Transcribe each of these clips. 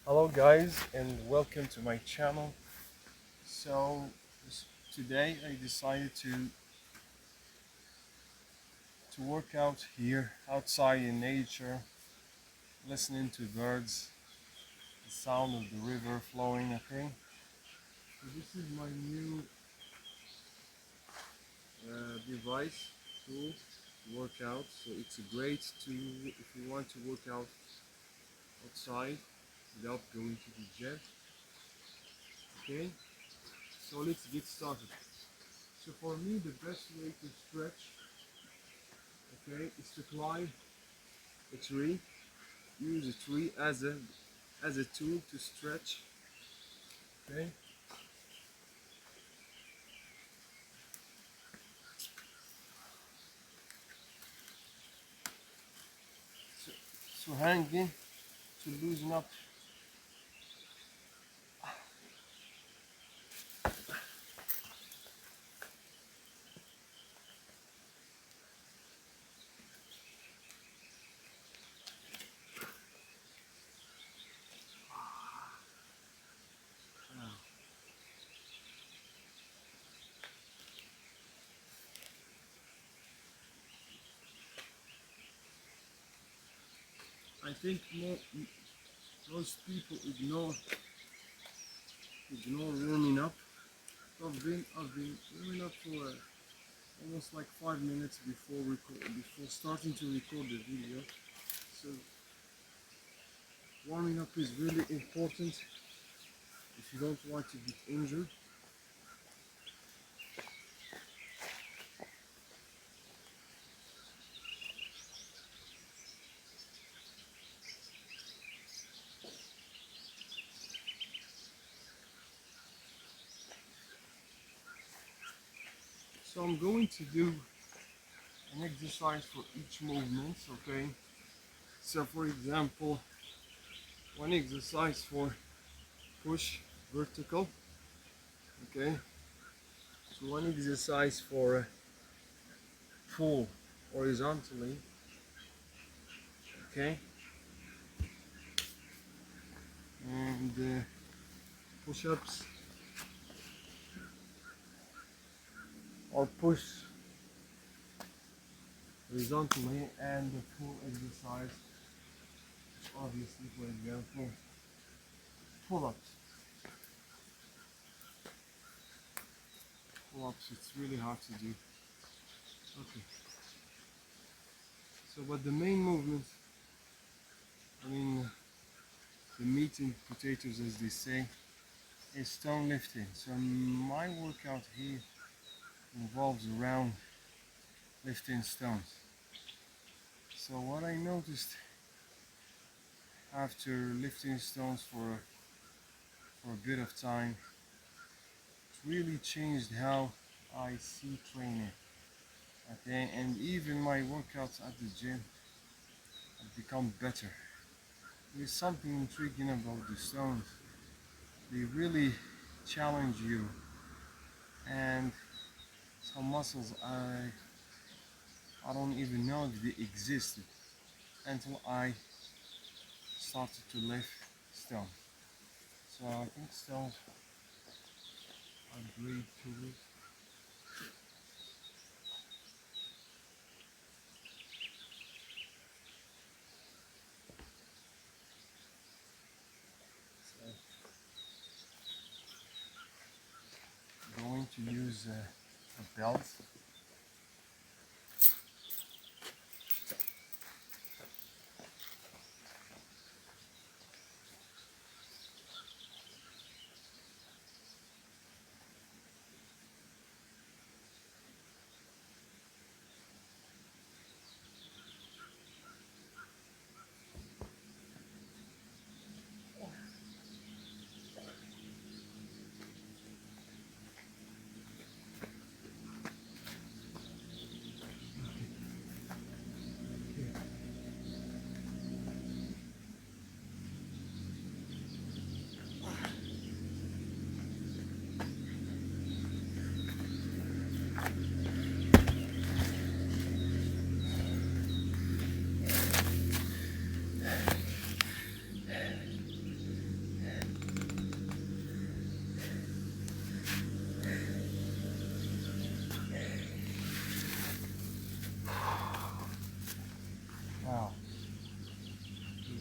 Hello guys and welcome to my channel. So today I decided to work out here outside in nature, listening to birds, the sound of the river flowing, okay? So this is my new device tool to work out. So it's a great tool if you want to work out outside without going to the gym. Okay, so let's get started. So for me the best way to stretch, okay, is to climb a tree. Use a tree as a tool to stretch. Okay. So, so hanging to loosen up. I think most people ignore warming up. I've been warming up for almost like 5 minutes before starting to record the video. So warming up is really important if you don't want to get injured. So I'm going to do an exercise for each movement, okay? So for example, one exercise for push vertical, okay? So one exercise for pull horizontally, okay? And push-ups or push horizontally, and the pull exercise, obviously, for example, pull-ups. Pull-ups, it's really hard to do. Okay. So, but the main movement, I mean, the meat and potatoes, as they say, is stone lifting. So my workout here involves around lifting stones. So what I noticed after lifting stones for a bit of time, it really changed how I see training. Okay, and even my workouts at the gym have become better. There's something intriguing about the stones. They really challenge you, and some muscles I don't even know if they existed until I started to lift stones. So I think stones are great tools. So I'm going to use a belt.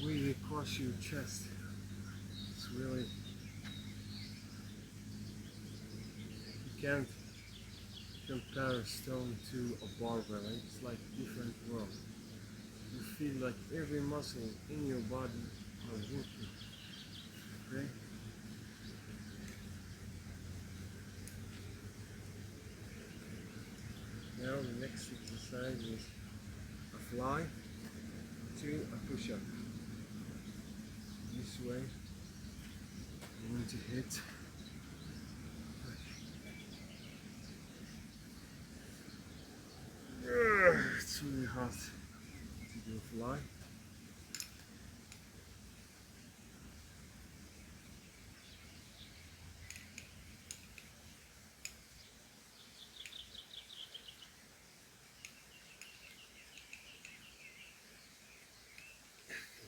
way they crush your chest. It's really, you can't compare a stone to a barbell. It's like a different world. You feel like every muscle in your body are working. Okay? Now the next exercise is a fly to a push-up. This way, you want to hit. It's really hard to do a fly.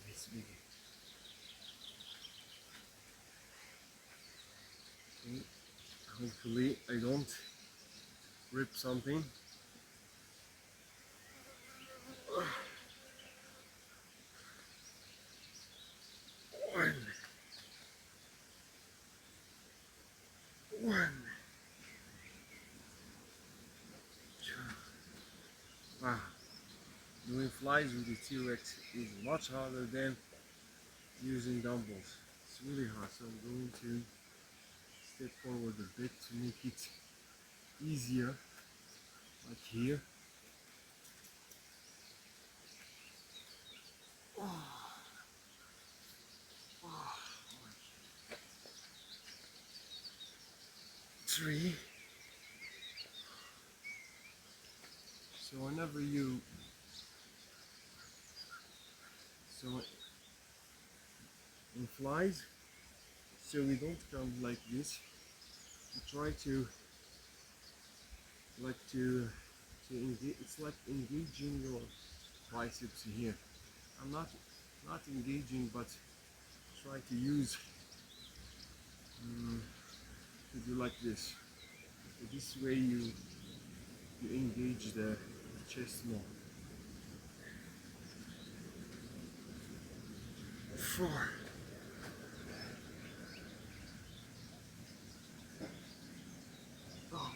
Let's begin. Okay. Hopefully I don't rip something. One. One. Two. Wow. Doing flies with the T-Rex is much harder than using dumbbells. It's really hard, so I'm going to step forward a bit to make it easier, like here. Three. So whenever you, so in flies, so we don't come like this. We try to, to engage. It's like engaging your biceps here. I'm not engaging, but try to use to do like this. So this way you engage the chest more. 4. Oh.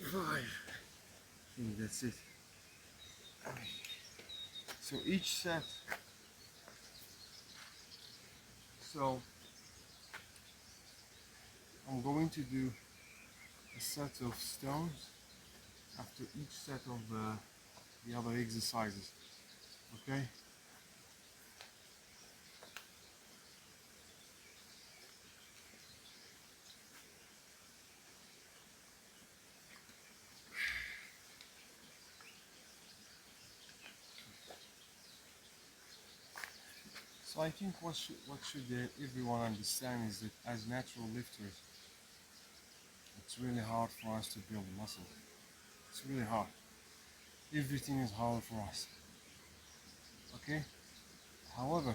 5. I think that's it. So each set. So I'm going to do a set of stones after each set of the other exercises. Okay? So I think what should everyone understand is that as natural lifters, it's really hard for us to build muscle. It's really hard. Everything is hard for us. Okay? However,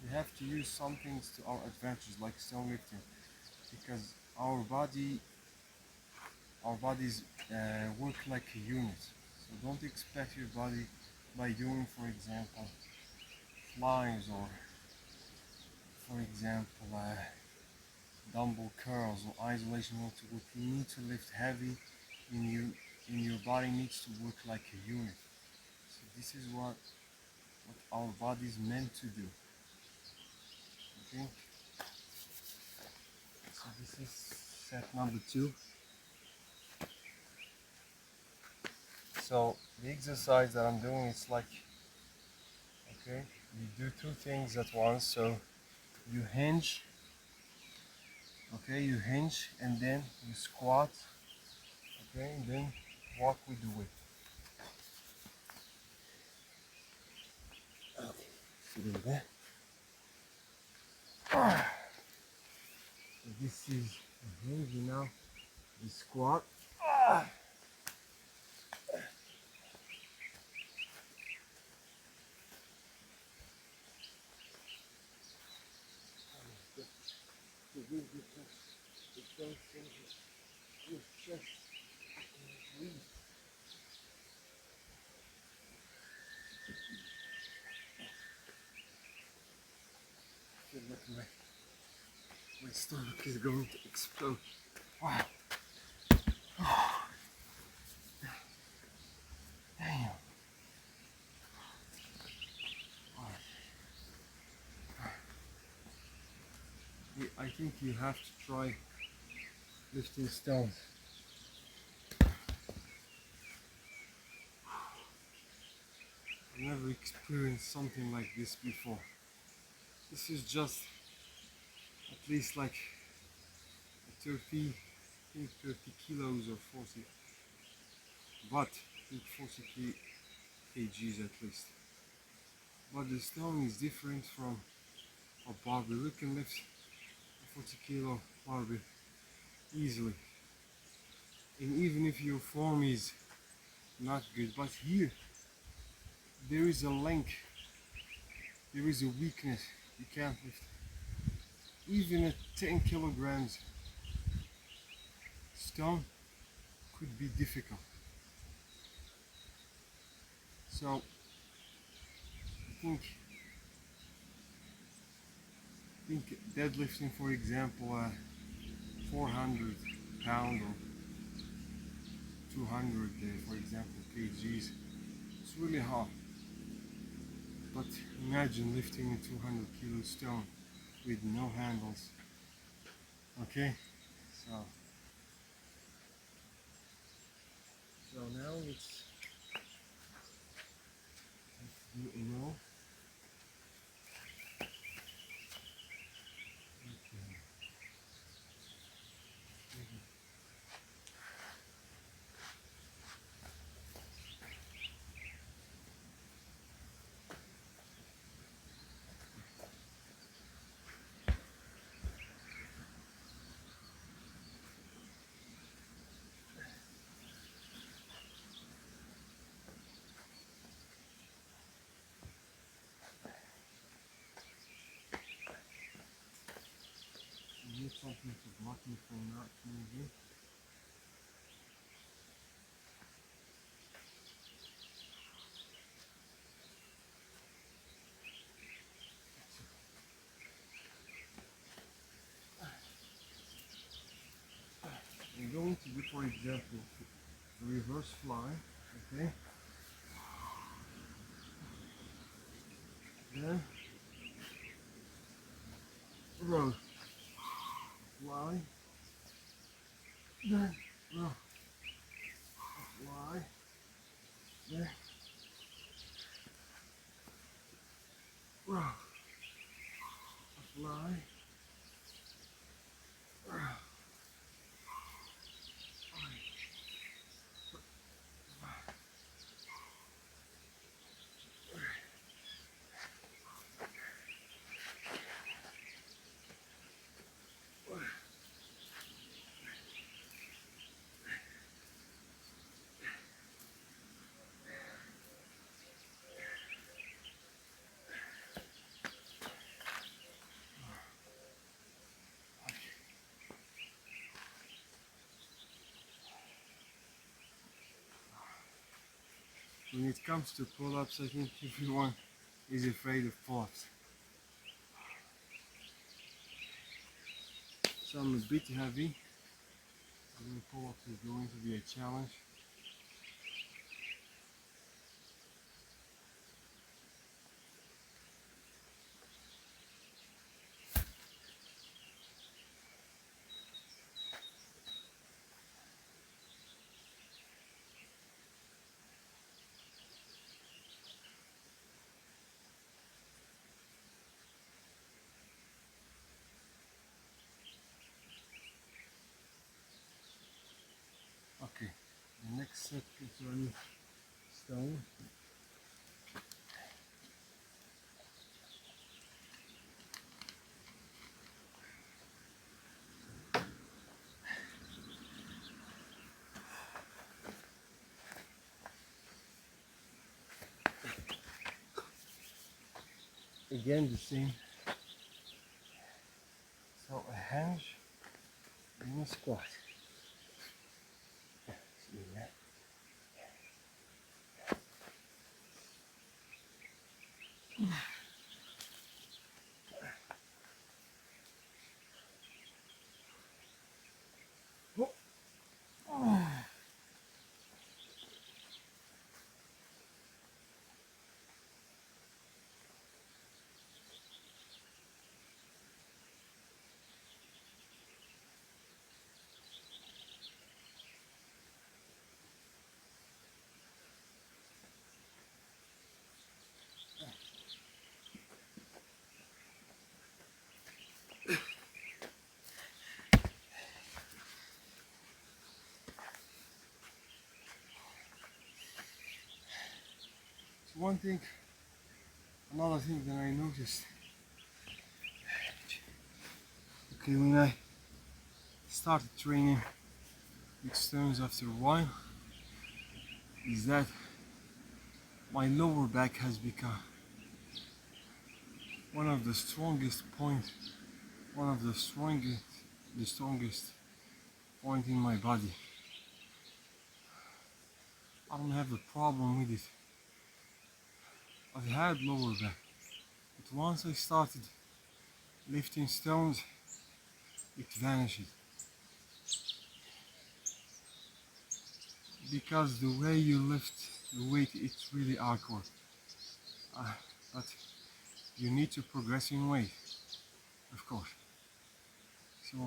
we have to use some things to our advantage, like stone lifting, because our bodies work like a unit. So don't expect your body by doing, for example, flies or, for example, dumbbell curls or isolation row to work. You need to lift heavy, in your body needs to work like a unit. So this is what our body is meant to do. Okay? So this is set number 2. So the exercise that I'm doing is like, okay, you do 2 things at once. So you hinge, okay, you hinge and then you squat, okay, and then walk with the weight. Okay, sitting there. So this is a hinge now, the squat. To give the your chest breathe. My stomach is going to explode. Wow. Damn. I think you have to try lifting stones. I've never experienced something like this before. This is just at least like 30, I think 30 kilos or 40, but I think 40 kgs at least. But the stone is different from a barbell. You can lift a 40 kilo barbell easily. And even if your form is not good, but here there is a length, there is a weakness. You can't lift even a 10 kilograms stone could be difficult. So I think deadlifting, for example, 400 pound or 200, for example, kgs, it's really hard. But imagine lifting a 200 kilo stone with no handles. Okay, so now let's do a row. I need something to block me from not moving. I'm going to do, for example, a reverse fly, okay? Then row, fly, then row, fly, then row, fly, row. When it comes to pull-ups, I think everyone is afraid of pull-ups. So I'm a bit heavy. Doing pull-ups is going to be a challenge. Okay, the next set is on stone. Again the same. So a hinge and a squat. See that? One thing, another thing that I noticed, okay, when I started training with stones after a while, is that my lower back has become one of the strongest point, one of the strongest point in my body. I don't have a problem with it. I've had lower back, but once I started lifting stones, it vanished. Because the way you lift the weight, it's really awkward. But you need to progress in weight, of course. So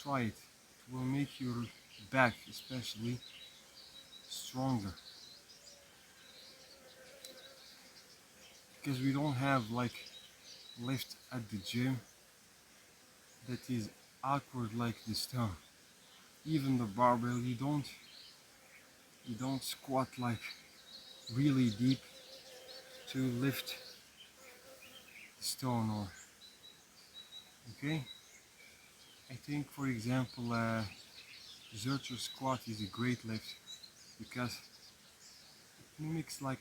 try it. It will make your back especially stronger. Because we don't have like lift at the gym that is awkward like the stone. Even the barbell, you don't squat like really deep to lift the stone, or okay. I think, for example, Zercher squat is a great lift because it mimics like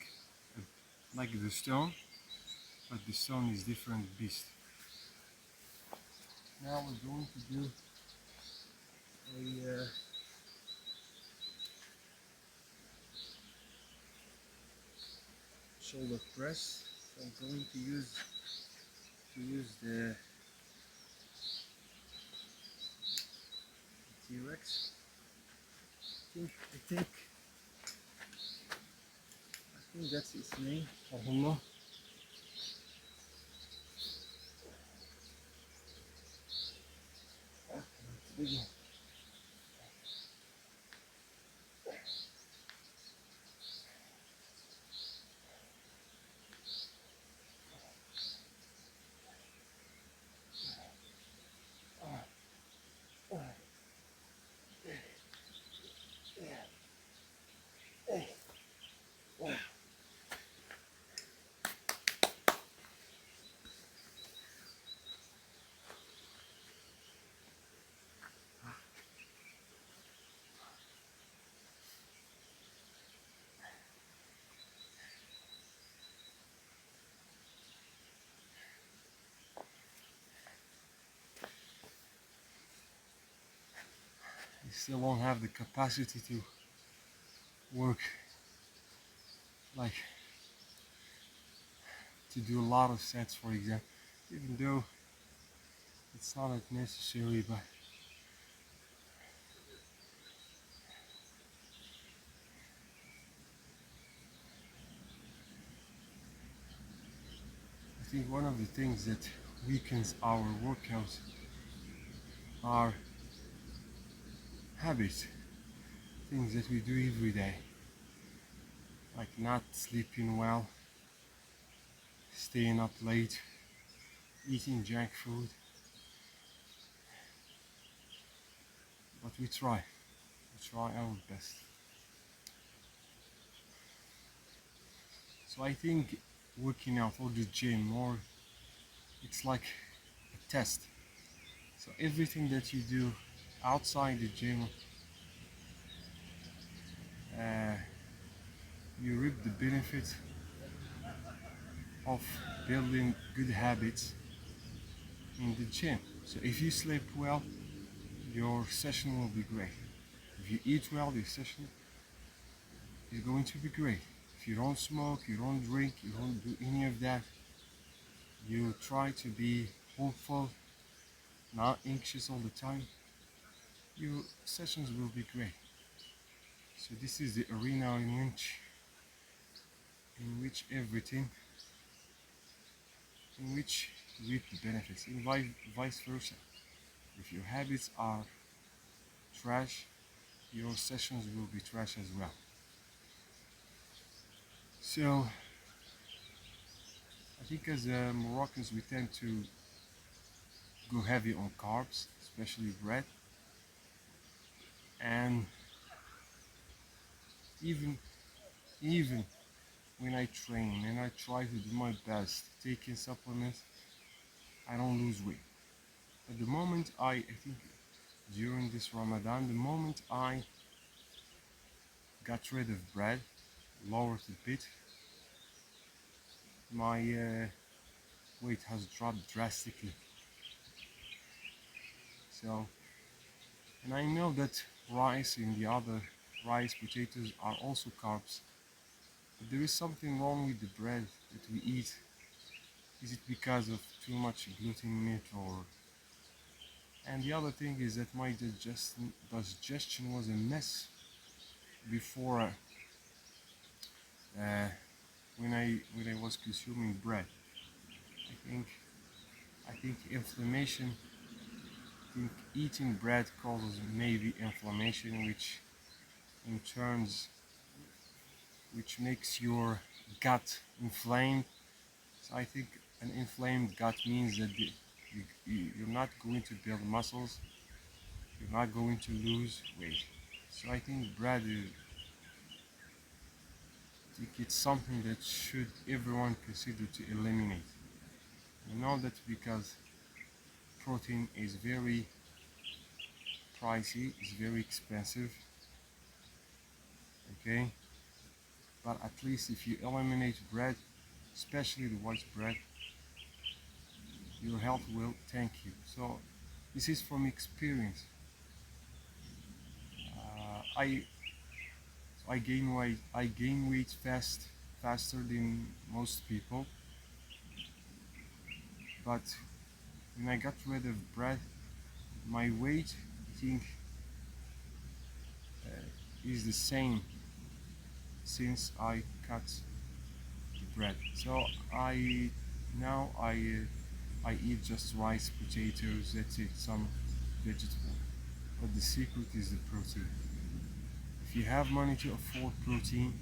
the stone, but the stone is different beast. Now we're going to do a shoulder press. So I'm going to use the T-Rex. I think that's its name. I don't know. Big one. I still won't have the capacity to work, like to do a lot of sets, for example, even though it's not that necessary, but I think one of the things that weakens our workouts are habits, things that we do every day, like not sleeping well, staying up late, eating junk food. But we try our best. So I think working out or the gym, or it's like a test. So everything that you do outside the gym, uh, you reap the benefit of building good habits in the gym. So if you sleep well, your session will be great. If you eat well, your session is going to be great. If you don't smoke, you don't drink, you don't do any of that, you try to be hopeful, not anxious all the time, your sessions will be great. So this is the arena in which everything, in which you reap the benefits, and vice versa. If your habits are trash, your sessions will be trash as well. So I think as Moroccans we tend to go heavy on carbs, especially bread, and even even when I train and I try to do my best taking supplements, I don't lose weight. At the moment I think during this Ramadan, the moment I got rid of bread, lowered a bit, my weight has dropped drastically. So, and I know that rice and the other rice, potatoes are also carbs. But there is something wrong with the bread that we eat. Is it because of too much gluten in it, or? And the other thing is that my digestion was a mess before when I was consuming bread. I think I think inflammation. I think eating bread causes maybe inflammation, in turns which makes your gut inflamed. So I think an inflamed gut means that you're not going to build muscles, you're not going to lose weight. So I think bread is, I think it's something that should everyone consider to eliminate. You know that because protein is very pricey, it's very expensive, okay? But at least if you eliminate bread, especially the white bread, your health will thank you. So this is from experience. I gain weight faster than most people, but when I got rid of bread, my weight, I think, is the same since I cut the bread. So I eat just rice, potatoes, that's it, some vegetable. But the secret is the protein. If you have money to afford protein,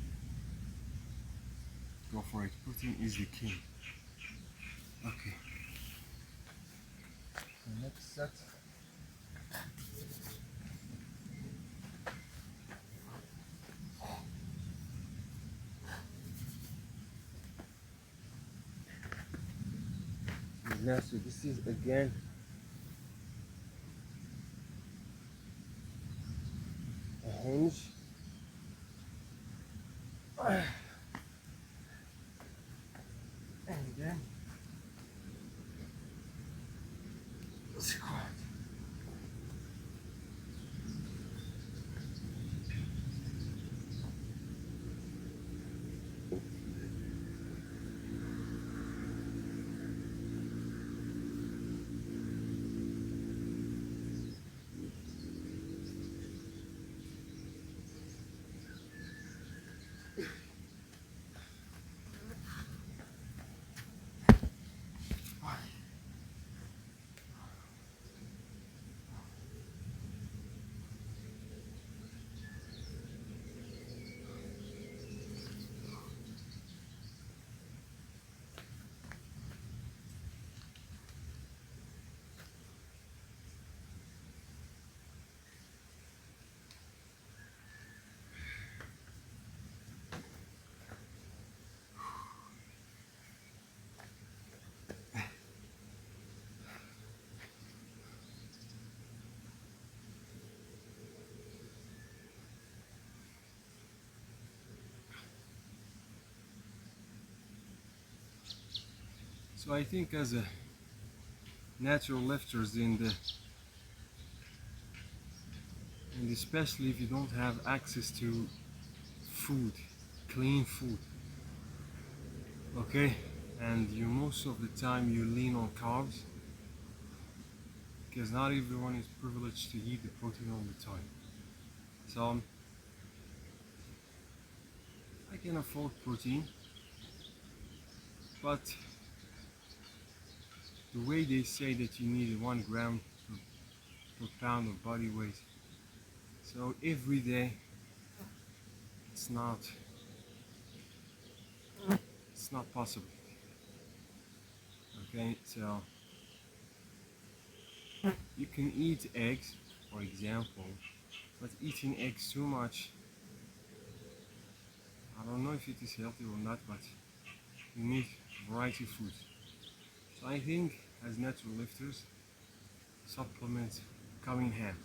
go for it. Protein is the king. Okay. The next set. Now, so this is again a hinge. And then squat. So I think as a natural lifters and especially if you don't have access to food, clean food, okay, and you most of the time you lean on carbs because not everyone is privileged to eat the protein all the time. So I can afford protein, but the way they say that you need 1 gram per pound of body weight, so every day it's not it's not possible. Okay, so you can eat eggs, for example, but eating eggs too much I don't know if it is healthy or not, but you need variety of food. So I think as natural lifters, supplements come in hand,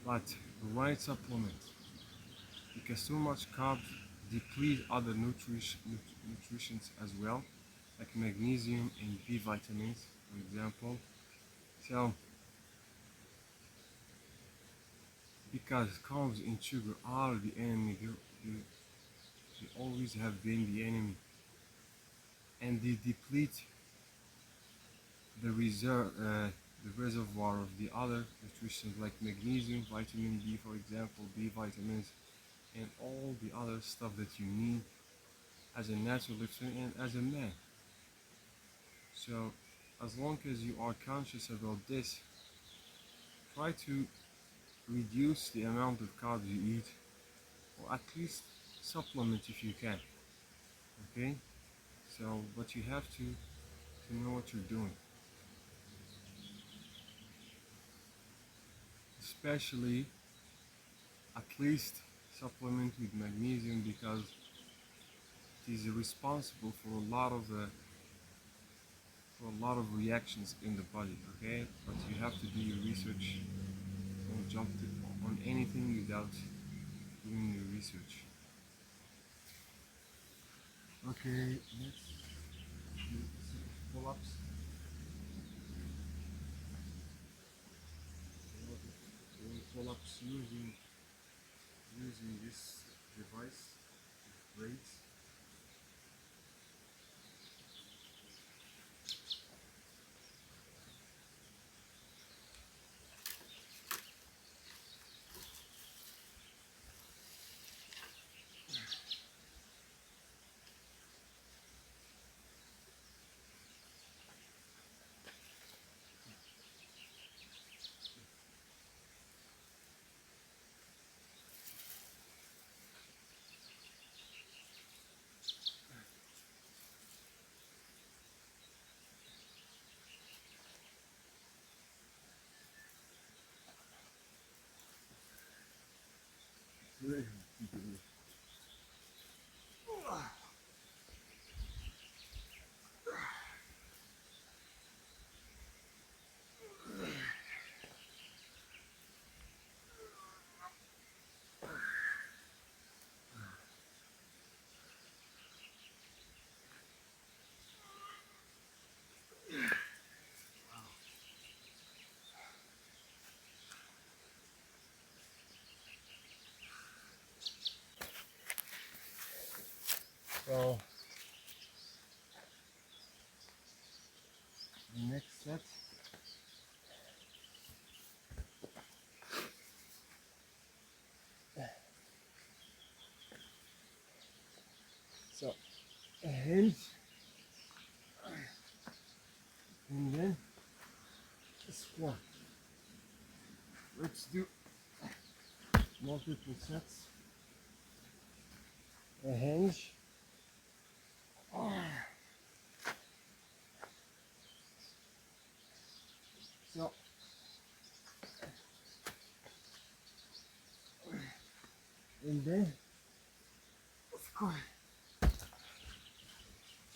but the right supplement, because too much carbs deplete other nutritions as well, like magnesium and B vitamins, for example. So because carbs and sugar are the enemy, they always have been the enemy, and they deplete the reservoir of the other nutrition like magnesium, vitamin D, for example, B vitamins, and all the other stuff that you need as a natural lifter and as a man. So, as long as you are conscious about this, try to reduce the amount of carbs you eat, or at least supplement if you can. Okay? So, but you have to know what you're doing, especially at least supplement with magnesium because it is responsible for a lot of reactions in the body. Okay, but you have to do your research. Don't jump on anything without doing your research. Okay, let's do pull-ups. Doing pull-ups using this device, weights. So the next set. So a hinge, and then a squat. Let's do multiple sets. A hinge. So and then a squat.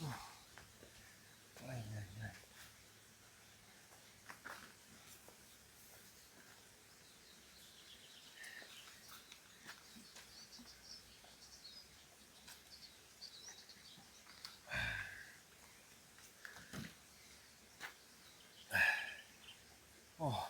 Ay, ay, ay. Oh,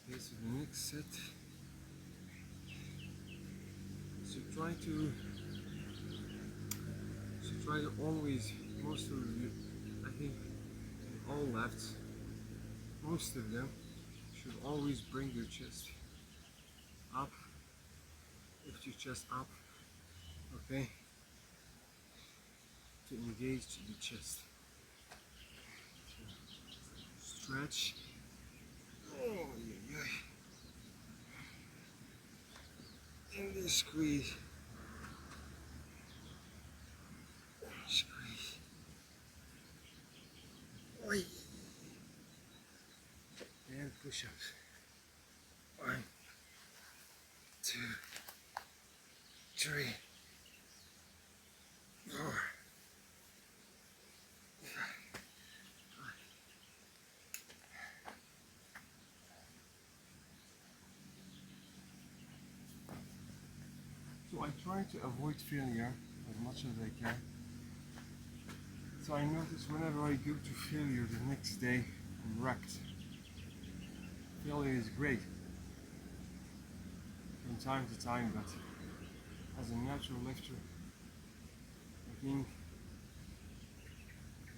okay, so the next set. So try to always, most of you, I think in all lefts, most of them should always bring your chest up, lift your chest up, okay, to engage the chest. stretch. Oh, yeah, yeah. And then squeeze. Squeeze. Oi. And push-ups. 1, 2, 3, 4. So I try to avoid failure as much as I can. So I notice whenever I go to failure the next day, I'm wrecked. Failure is great from time to time, but as a natural lifter, I think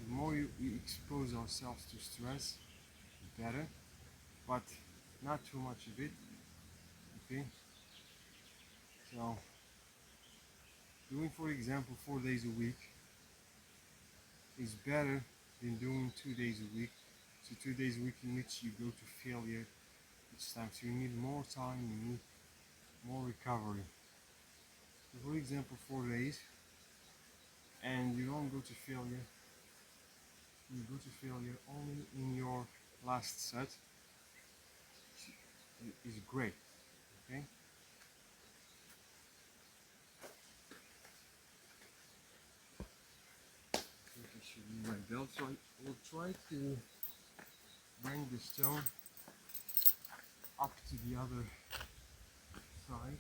the more we expose ourselves to stress, the better, but not too much of it. Okay, so doing, for example, 4 days a week is better than doing 2 days a week. So 2 days a week in which you go to failure each time. So you need more time, you need more recovery. So for example, 4 days, and you don't go to failure. You go to failure only in your last set. Is great. Okay. I think I should use my belt. So I will try to bring the stone up to the other side.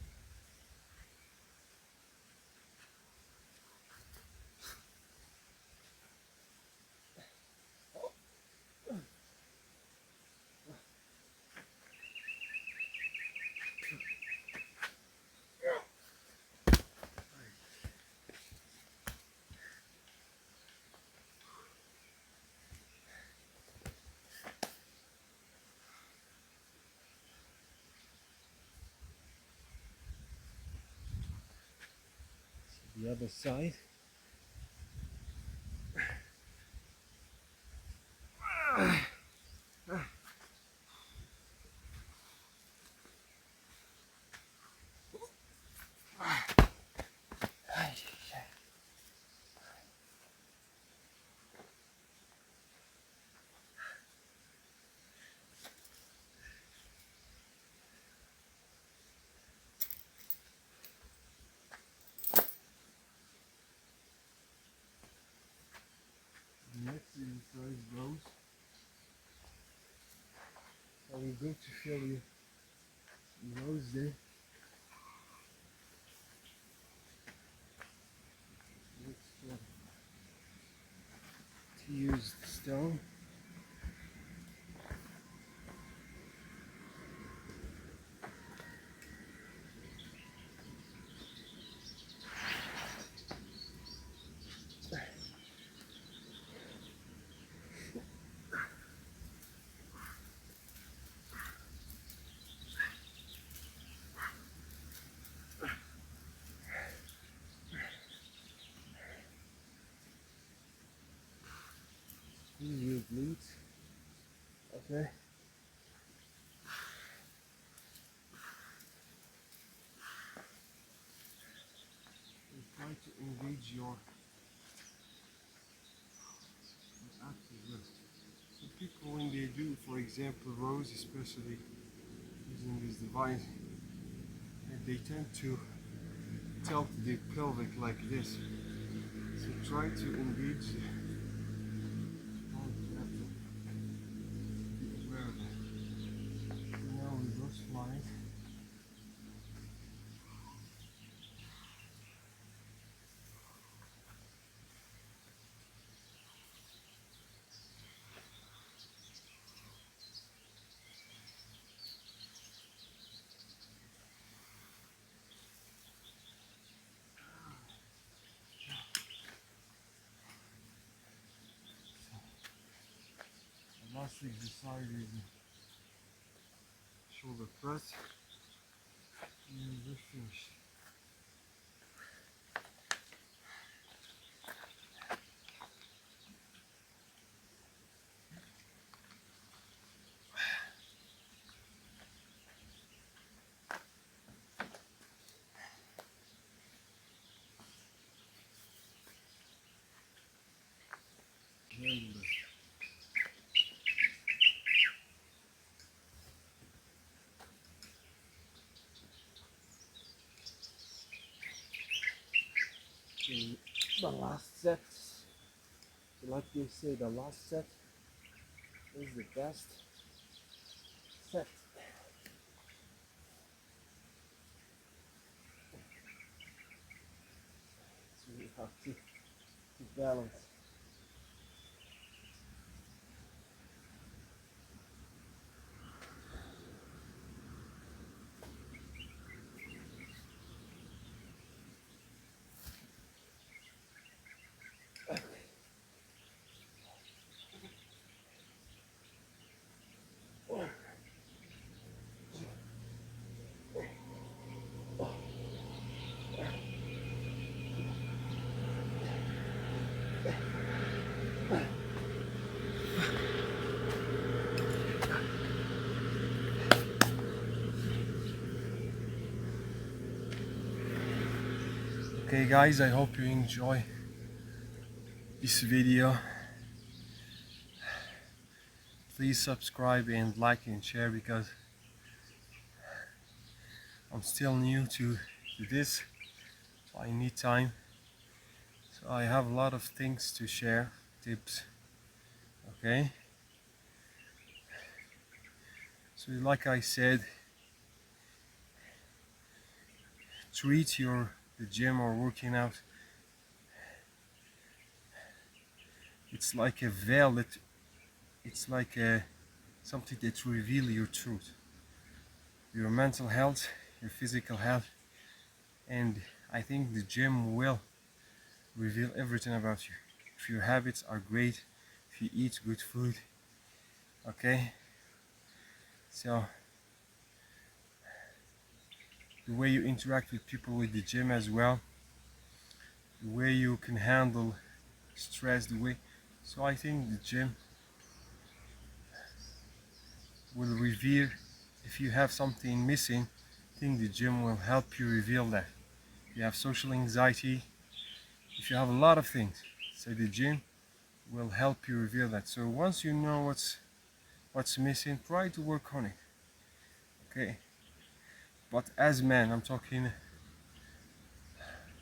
The other side. Next exercise goes. I will go to failure nose there. Next to use the stone. Squeeze your glutes. Okay. And try to engage your active wrist. So people, when they do, for example, rows, especially using this device, and they tend to tilt the pelvic like this. So try to engage the be aware of it. So now reverse flies. The last exercise is shoulder press, and we're finished. the last set. So like they say, the last set is the best set. So you have to balance. Okay guys, I hope you enjoy this video. Please subscribe and like and share, because I'm still new to this, so I need time. So I have a lot of things to share, tips. Okay, so like I said, treat the gym or working out, it's like a veil, that it's like something that reveals your truth, your mental health, your physical health, and I think the gym will reveal everything about you. If your habits are great, if you eat good food, okay, so the way you interact with people with the gym as well, the way you can handle stress, the way, so I think the gym will reveal if you have something missing. I think the gym will help you reveal that. If you have social anxiety, if you have a lot of things, so the gym will help you reveal that. So once you know what's missing, try to work on it. Okay, but as men, I'm talking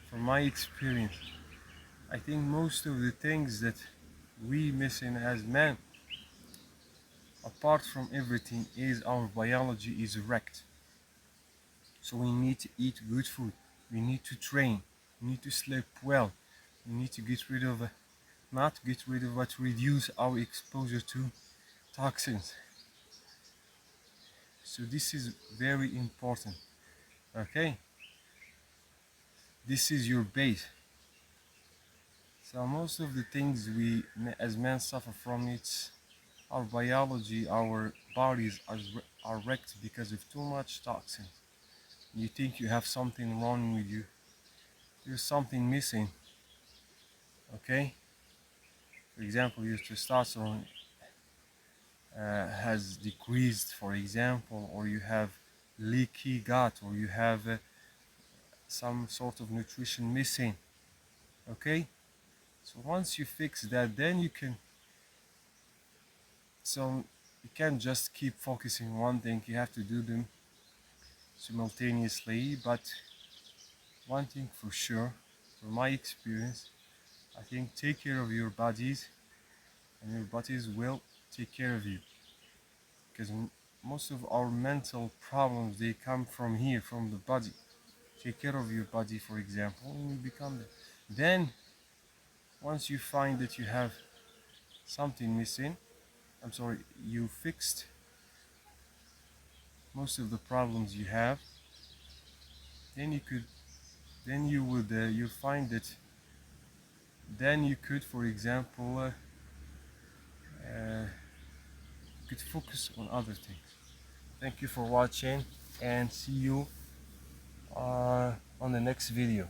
from my experience, I think most of the things that we missing as men, apart from everything, is our biology is wrecked. So we need to eat good food, we need to train, we need to sleep well, we need to get rid of not get rid of, but reduce our exposure to toxins. So this is very important. Okay, this is your base. So most of the things we as men suffer from, it's our biology, our bodies are wrecked because of too much toxin. You think you have something wrong with you, there's something missing. Okay, for example, your testosterone has decreased, for example, or you have leaky gut, or you have some sort of nutrition missing. Okay, so once you fix that, then you can, so you can't just keep focusing on one thing, you have to do them simultaneously. But one thing for sure, from my experience, I think take care of your bodies, and your bodies will take care of you, because most of our mental problems, they come from here, from the body. Take care of your body, for example, and you become that. Then once you find that you have something missing, I'm sorry, you fixed most of the problems you have, then you could, then you would, you find that, then you could, for example, could focus on other things. Thank you for watching, and see you on the next video.